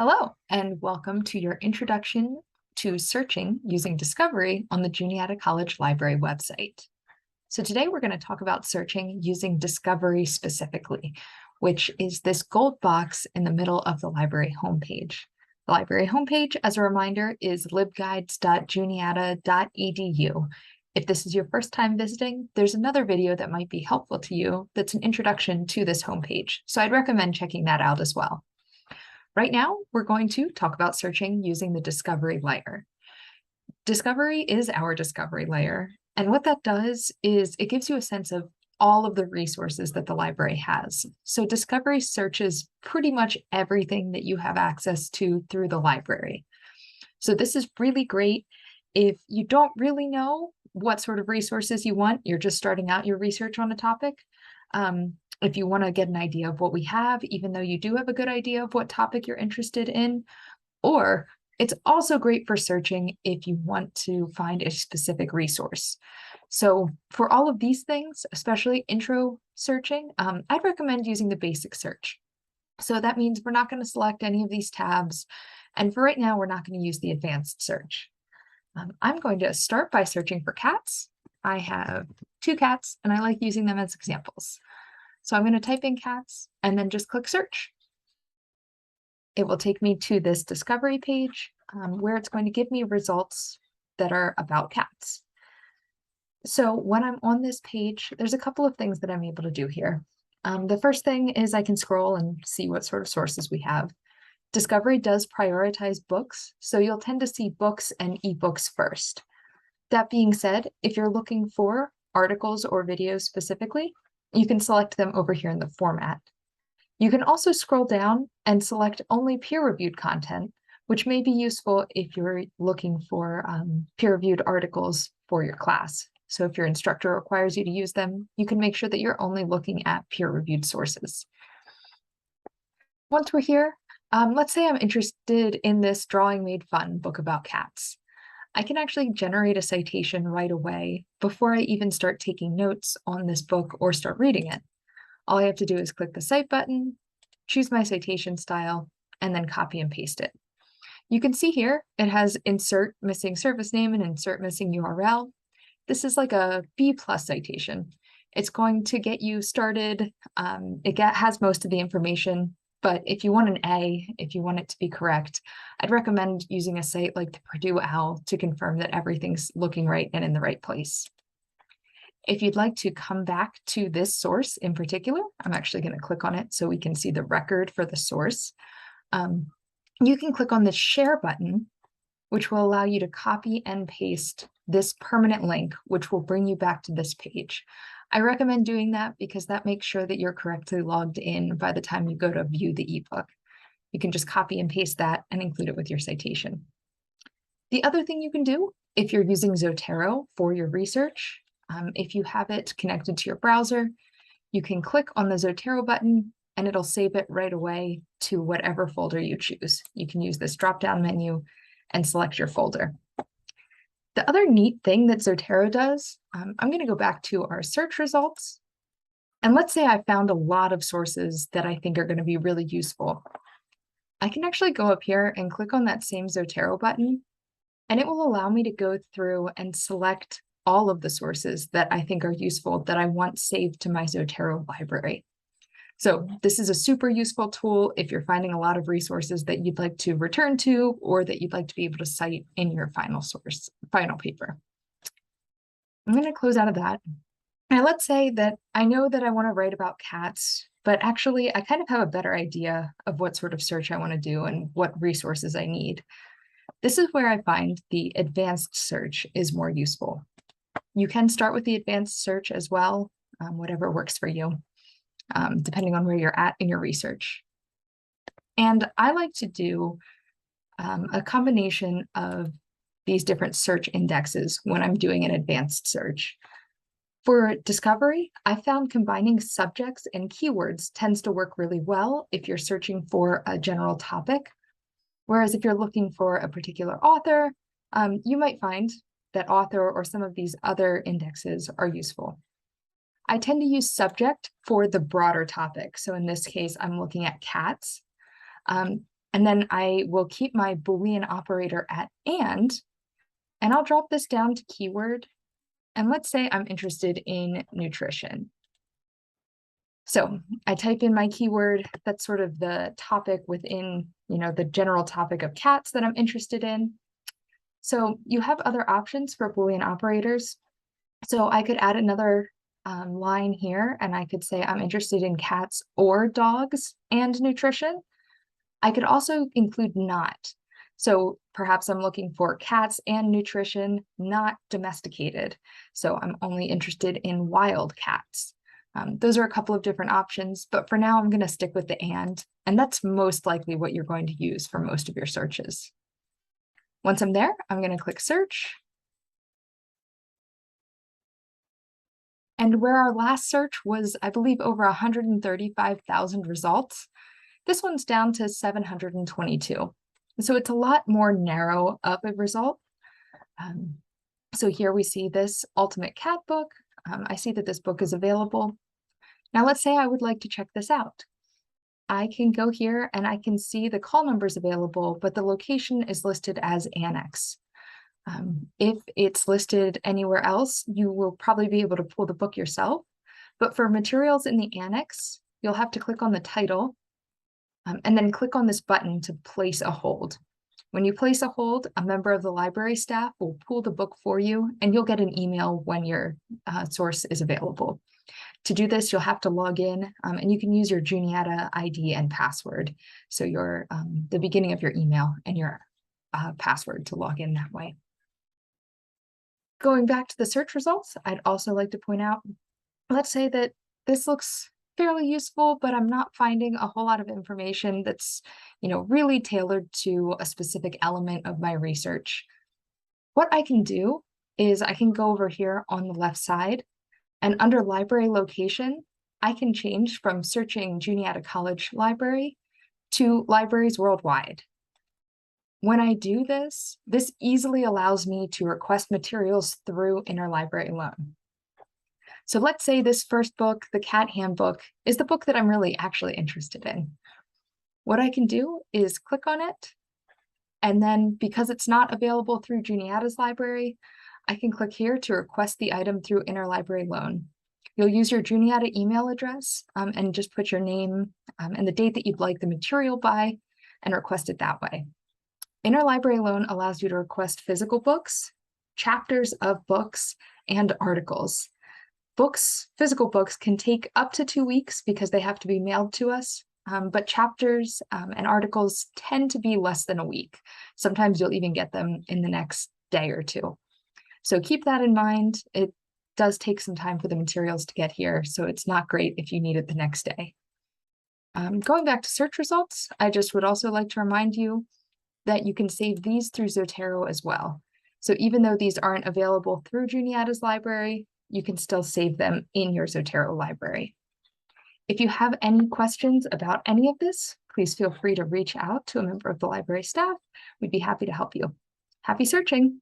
Hello, and welcome to your introduction to searching using Discovery on the Juniata College Library website. So today we're going to talk about searching using Discovery specifically, which is this gold box in the middle of the library homepage. The library homepage, as a reminder, is libguides.juniata.edu. If this is your first time visiting, there's another video that might be helpful to you that's an introduction to this homepage, so I'd recommend checking that out as well. Right now, we're going to talk about searching using the Discovery layer. Discovery is our discovery layer, and what that does is it gives you a sense of all of the resources that the library has. So Discovery searches pretty much everything that you have access to through the library. So this is really great if you don't really know what sort of resources you want, you're just starting out your research on a topic. If you want to get an idea of what we have, even though you do have a good idea of what topic you're interested in, or it's also great for searching if you want to find a specific resource. So for all of these things, especially intro searching, I'd recommend using the basic search. So that means we're not going to select any of these tabs. And for right now, we're not going to use the advanced search. I'm going to start by searching for cats. I have 2 cats, and I like using them as examples. So I'm going to type in cats and then just click search. It will take me to this discovery page where it's going to give me results that are about cats. So when I'm on this page, there's a couple of things that I'm able to do here. The first thing is I can scroll and see what sort of sources we have. Discovery does prioritize books, so you'll tend to see books and ebooks first. That being said, if you're looking for articles or videos specifically, you can select them over here in the format. You can also scroll down and select only peer-reviewed content, which may be useful if you're looking for peer-reviewed articles for your class. So if your instructor requires you to use them, you can make sure that you're only looking at peer-reviewed sources. Once we're here, let's say I'm interested in this Drawing Made Fun book about cats. I can actually generate a citation right away before I even start taking notes on this book or start reading it. All I have to do is click the Cite button, choose my citation style, and then copy and paste it. You can see here it has insert missing service name and insert missing URL. This is like a B+ citation. It's going to get you started. It has most of the information. But if you want an A, if you want it to be correct, I'd recommend using a site like the Purdue OWL to confirm that everything's looking right and in the right place. If you'd like to come back to this source in particular, I'm actually going to click on it so we can see the record for the source. You can click on the share button, which will allow you to copy and paste this permanent link, which will bring you back to this page. I recommend doing that because that makes sure that you're correctly logged in by the time you go to view the ebook. You can just copy and paste that and include it with your citation. The other thing you can do, if you're using Zotero for your research, if you have it connected to your browser, you can click on the Zotero button and it'll save it right away to whatever folder you choose. You can use this drop-down menu and select your folder. The other neat thing that Zotero does, I'm going to go back to our search results. And let's say I found a lot of sources that I think are going to be really useful. I can actually go up here and click on that same Zotero button, and it will allow me to go through and select all of the sources that I think are useful that I want saved to my Zotero library. So this is a super useful tool if you're finding a lot of resources that you'd like to return to or that you'd like to be able to cite in your final paper. I'm going to close out of that. Now let's say that I know that I want to write about cats, but actually I kind of have a better idea of what sort of search I want to do and what resources I need. This is where I find the advanced search is more useful. You can start with the advanced search as well, whatever works for you. Depending on where you're at in your research. And I like to do a combination of these different search indexes when I'm doing an advanced search. For discovery, I found combining subjects and keywords tends to work really well if you're searching for a general topic. Whereas if you're looking for a particular author, you might find that author or some of these other indexes are useful. I tend to use subject for the broader topic. So in this case, I'm looking at cats. And then I will keep my Boolean operator at and I'll drop this down to keyword. And let's say I'm interested in nutrition. So I type in my keyword, that's sort of the topic within, the general topic of cats that I'm interested in. So you have other options for Boolean operators. So I could add another line here, and I could say I'm interested in cats or dogs and nutrition. I could also include not. So perhaps I'm looking for cats and nutrition, not domesticated. So I'm only interested in wild cats. Those are a couple of different options, but for now I'm going to stick with the and that's most likely what you're going to use for most of your searches. Once I'm there, I'm going to click search. And where our last search was, I believe, over 135,000 results, this one's down to 722. So it's a lot more narrow of a result. So here we see this Ultimate Cat book. I see that this book is available. Now let's say I would like to check this out. I can go here and I can see the call numbers available, but the location is listed as Annex. If it's listed anywhere else, you will probably be able to pull the book yourself. But for materials in the Annex, you'll have to click on the title and then click on this button to place a hold. When you place a hold, a member of the library staff will pull the book for you, and you'll get an email when your source is available. To do this, you'll have to log in, and you can use your Juniata ID and password. So your the beginning of your email and your password to log in that way. Going back to the search results, I'd also like to point out, let's say that this looks fairly useful, but I'm not finding a whole lot of information that's, really tailored to a specific element of my research. What I can do is I can go over here on the left side, and under library location, I can change from searching Juniata College Library to libraries worldwide. When I do this, this easily allows me to request materials through Interlibrary Loan. So let's say this first book, the Cat Handbook, is the book that I'm really actually interested in. What I can do is click on it, and then because it's not available through Juniata's library, I can click here to request the item through Interlibrary Loan. You'll use your Juniata email address and just put your name and the date that you'd like the material by and request it that way. Interlibrary Loan allows you to request physical books, chapters of books, and articles. Physical books can take up to 2 weeks because they have to be mailed to us, but chapters and articles tend to be less than a week. Sometimes you'll even get them in the next day or two. So keep that in mind. It does take some time for the materials to get here, so it's not great if you need it the next day. Going back to search results, I just would also like to remind you that you can save these through Zotero as well. So even though these aren't available through Juniata's library, you can still save them in your Zotero library. If you have any questions about any of this, please feel free to reach out to a member of the library staff. We'd be happy to help you. Happy searching!